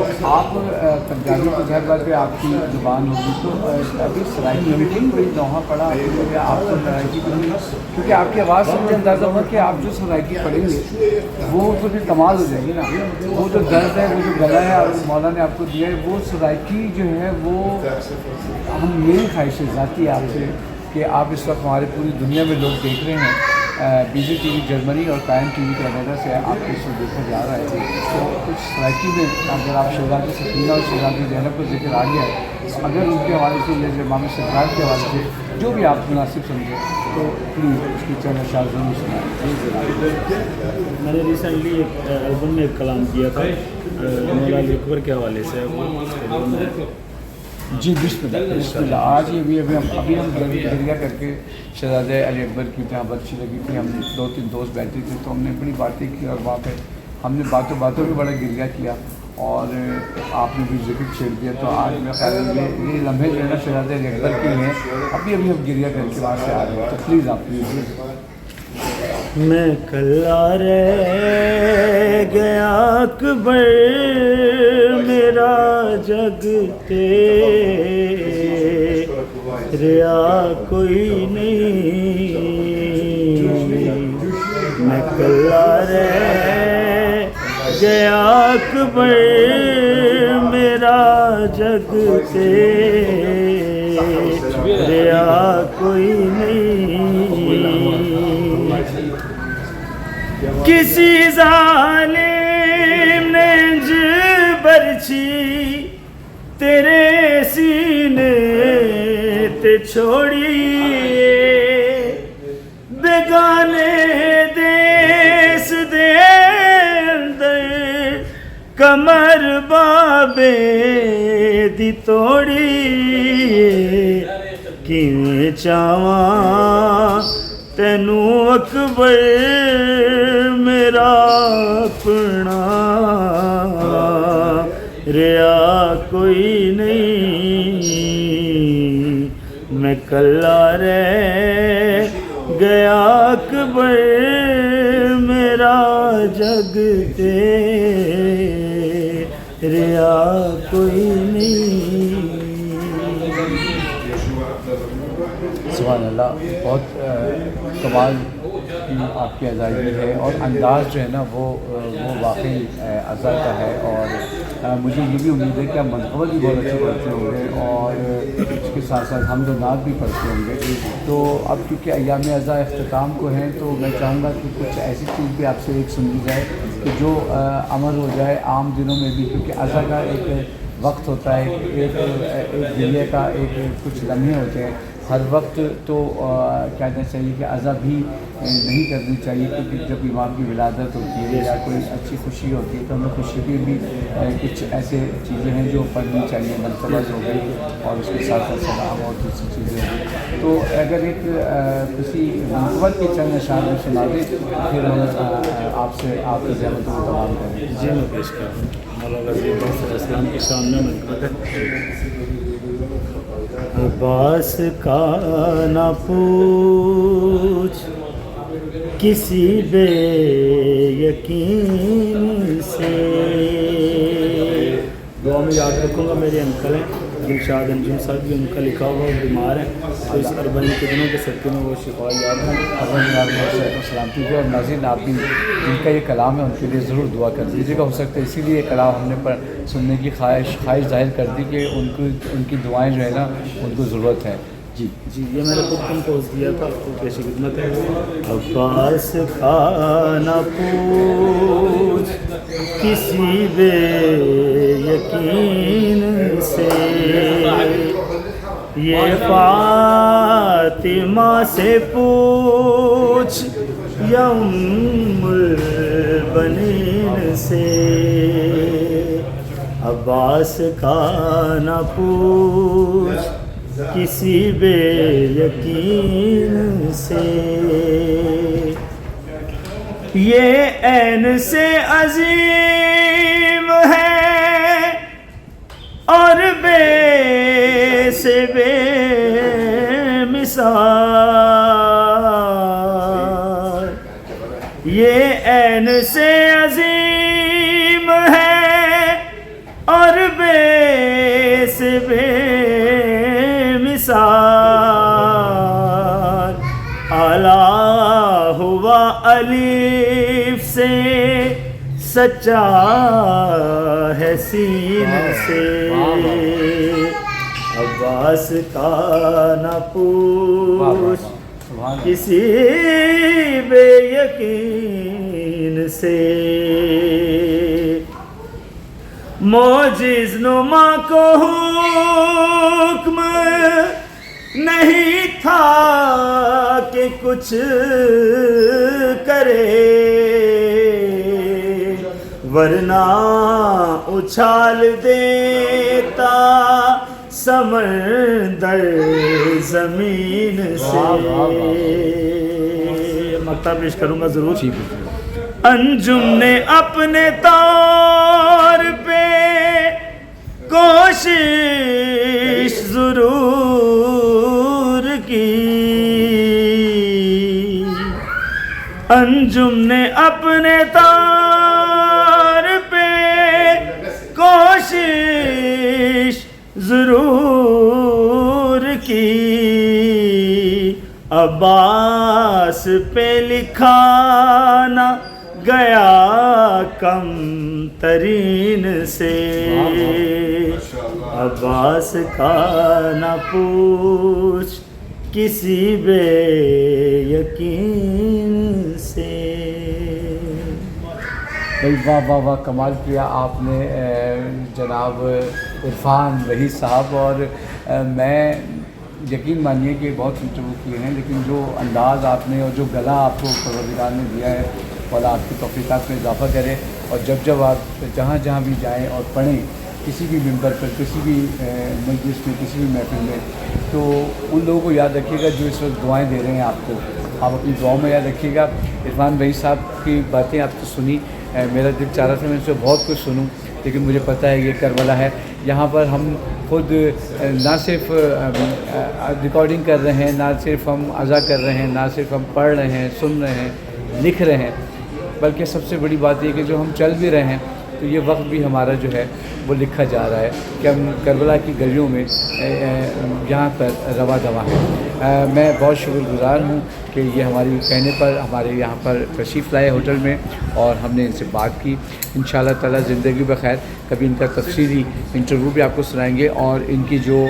تو آپ پنجابی تو ظاہر بات ہے آپ کی زبان ہوگی، تو ابھی سرائکی میں بھی کوئی نوحہ پڑھا آپ کو سرائکی پڑھی؟ کیونکہ آپ کی آواز سے مجھے اندازہ ہوا کہ آپ جو سرائکی پڑھیں گے وہ تو پھر کمال ہو جائے گی نا. وہ جو درد ہے، وہ جو گلا ہے مولا نے آپ کو دیا ہے، وہ سرائکی جو ہے وہ میری خواہش ہے ذاتی آپ سے کہ آپ اس وقت ہمارے پوری دنیا میں لوگ دیکھ رہے ہیں، B G T V Germany اور قائم ٹی وی کینیڈا سے آپ کو اس کو دیکھا جا رہا ہے. تو کچھ سرائکی میں اگر آپ شہزادی سکینہ اور شہزادی زینب کو ذکر آ گیا ہے، اگر ان کے حوالے سے یا امام سرکار کے حوالے سے جو بھی آپ مناسب سمجھیں تو پلیز اس کی چند اشعار ضرور سنائیں. میں نے ریسنٹلی ایک البم میں ایک کلام کیا تھا مولا علی اکبر کے حوالے سے. جی بسم اللہ. آج یہ ابھی ہم گریا کر کے شہزادہ علی اکبر کی جہاں برسی لگی تھی، ہم 2-3 دوست بیٹھے تھے تو ہم نے بڑی باتیں کی اور وہاں پہ ہم نے باتوں میں بڑا گریا کیا اور آپ نے بھی ذکر چھیڑ دیا. تو آج میں خیال ہے یہ لمحے جو ہے نا شہزادہ علی اکبر کے ہیں، ابھی ہم گریا کر کے وہاں سے آ رہے ہیں. تو پلیز آپ پلیز. میں کلا رہ گیا اکبر میرا جگ ریا کوئی نہیں. میں کلا رہ گیا اکبر میرا جگ ریا کوئی نہیں. کسی ظالم نے برچھی تیرے سینے تے چھوڑی، بیگانے دیس دے اندر کمر بابے دی توڑی. کیویں چاواں تینوں اکبر میرا اپنا ریا کوئی نہیں. میں کلا رہ گیا اکبر میرا جگ ریا کوئی نہیں. سبحان اللہ. بہت کمال کی آپ کی ادائیگی ہے اور انداز جو ہے نا وہ واقعی ازا کا ہے. اور مجھے یہ بھی امید ہے کہ آپ منقبت بھی بہت اچھے پڑھتے ہوں گے اور اس کے ساتھ ساتھ حمد و نعت بھی پڑھتے ہوں گے. تو اب چونکہ ایام ازا اختتام کو ہیں تو میں چاہوں گا کہ کچھ ایسی چیز بھی آپ سے ایک سن لی جائے کہ جو عمل ہو جائے عام دنوں میں بھی، کیونکہ ازا کا ایک وقت ہوتا ہے، ایک دنیا کا ایک کچھ لمحے ہوتے ہیں. ہر وقت تو کہنا چاہیے کہ ازا بھی نہیں کرنی چاہیے، کیونکہ جب امام کی ولادت ہوتی ہے یا کوئی اچھی خوشی ہوتی ہے تو ہمیں خوشی کی بھی کچھ ایسے چیزیں ہیں جو پڑھنی چاہیے. مرتبہ ہو گئی اور اس کے ساتھ ساتھ سلام اور دوسری چیزیں ہو گئی. تو اگر ایک کسی منقبت کے چند اشعار میں سنا دیں پھر ہم آپ سے آپ کی زحمت کو تمام کریں. جی میں پیش کر رہا ہوں. مولانا غازی عباس علیہ السلام کے سامنے منقبت ہے. عباس کا نہ پوچھ کسی بے یقین سے. دعا میں یاد رکھوں گا میرے انکل ہیں دلشاد انجم صاحب بھی، ان کا لکھا ہوا وہ بیمار ہے تو اس اربعین کے دنوں کے صدقے میں وہ شفا یاب ہیں. سلامتی ہے. اور ناظرین آپ بھی جن کا یہ کلام ہے ان کے لیے ضرور دعا کر دیجیے گا. ہو سکتا ہے اسی لیے یہ کلام ہم نے سننے کی خواہش ظاہر کر دی کہ ان کی دعائیں جو ہے نا ان کو ضرورت ہے. جی یہ میں نے خود کمپوز کیا تھا، آپ کو پیش خدمت ہے. عباس کا نہ پوچھ کسی بے یقین سے، یہ فاطمہ سے پوچھ یا ام البنین سے. عباس کا نہ پوچھ کسی بے یقین سے، یہ عین سے عظیم ہے اور بے سے بے مثال. یہ عین سے عظیم ہے بے مثال اعلیٰ ہوا الف سے سچا ہے سین سے عباس کا نہ پوچھ کسی بے یقین سے معجز نما کو حکم نہیں تھا کہ کچھ کرے ورنہ اچھال دیتا سمندر زمین سے مقطع پیش کروں گا ضرور. انجم نے اپنے طور پہ کوشش ضرور کی انجم نے اپنے طور پہ کوشش ضرور کی عباس پہ لکھا نہ گیا کم ترین سے عباس کا نہ پوچھ کسی بے یقین سے. بھائی واہ واہ واہ، کمال کیا آپ نے جناب عرفان وحید صاحب. اور میں یقین مانیے کہ بہت انٹرویو کیے ہیں، لیکن جو انداز آپ نے اور جو گلا آپ کو پروردگار نے دیا ہے، اور آپ کی توفیقات میں اضافہ کرے. اور جب آپ جہاں جہاں بھی جائیں اور پڑھیں کسی بھی ممبر پر، کسی بھی مجلس میں، کسی بھی محفل میں، تو ان لوگوں کو یاد رکھیے گا جو اس وقت دعائیں دے رہے ہیں آپ کو. آپ اپنی دعاؤں میں یاد رکھیے گا. عرفان وحید صاحب کی باتیں آپ کو سنی، میرا دل چاہ رہا تھا میں ان سے بہت کچھ سنوں، لیکن مجھے پتہ ہے یہ کربلا ہے. یہاں پر ہم خود نہ صرف ریکارڈنگ کر رہے ہیں، نہ صرف ہم عزا کر رہے ہیں، نہ صرف ہم پڑھ رہے ہیں، سن رہے ہیں، لکھ رہے ہیں، بلکہ سب سے بڑی بات یہ کہ جو ہم چل بھی رہے ہیں تو یہ وقت بھی ہمارا جو ہے وہ لکھا جا رہا ہے کہ ہم کربلا کی گلیوں میں یہاں پر رواں دواں ہیں. میں بہت شکر گزار ہوں کہ یہ ہماری کہنے پر ہمارے یہاں پر تشریف لائے ہوٹل میں، اور ہم نے ان سے بات کی. انشاءاللہ تعالیٰ زندگی بخیر کبھی ان کا تفصیلی انٹرویو بھی آپ کو سنائیں گے، اور ان کی جو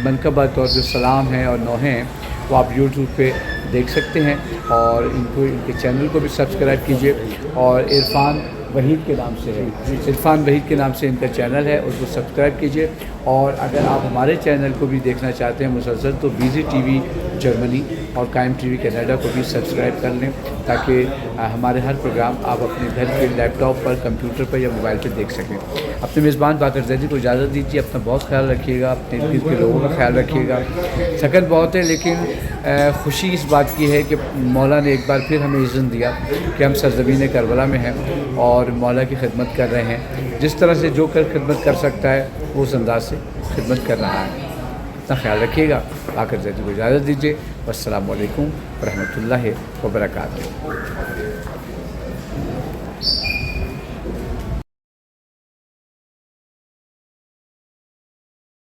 منقبت اور جو سلام ہیں اور نوحے ہیں وہ آپ یوٹیوب پہ دیکھ سکتے ہیں. اور ان کے چینل کو بھی سبسکرائب کیجیے. اور عرفان وحید کے نام سے ہے، عرفان وحید کے نام سے ان کا چینل ہے، اس کو سبسکرائب کیجیے. اور اگر آپ ہمارے چینل کو بھی دیکھنا چاہتے ہیں مسلسل تو بیزی ٹی وی جرمنی اور قائم ٹی وی کینیڈا کو بھی سبسکرائب کر لیں، تاکہ ہمارے ہر پروگرام آپ اپنے گھر کے لیپ ٹاپ پر، کمپیوٹر پر یا موبائل پہ دیکھ سکیں. اپنے میزبان باقر زیدی کو اجازت دیجیے. اپنا بہت خیال رکھیے گا، اپنے ارد گرد کے لوگوں کا خیال رکھیے گا. تھکن بہت ہے، لیکن خوشی اس بات کی ہے کہ مولا نے ایک بار پھر ہمیں اذن دیا کہ ہم سرزمین کربلا میں ہیں اور مولا کی خدمت کر رہے ہیں. جس طرح سے جو خدمت کر سکتا ہے وہ اس انداز سے خدمت کر رہا ہے. اپنا خیال رکھیے گا. باقر زیدی کو اجازت دیجیے. والسلام علیکم ورحمۃ اللہ وبرکاتہ.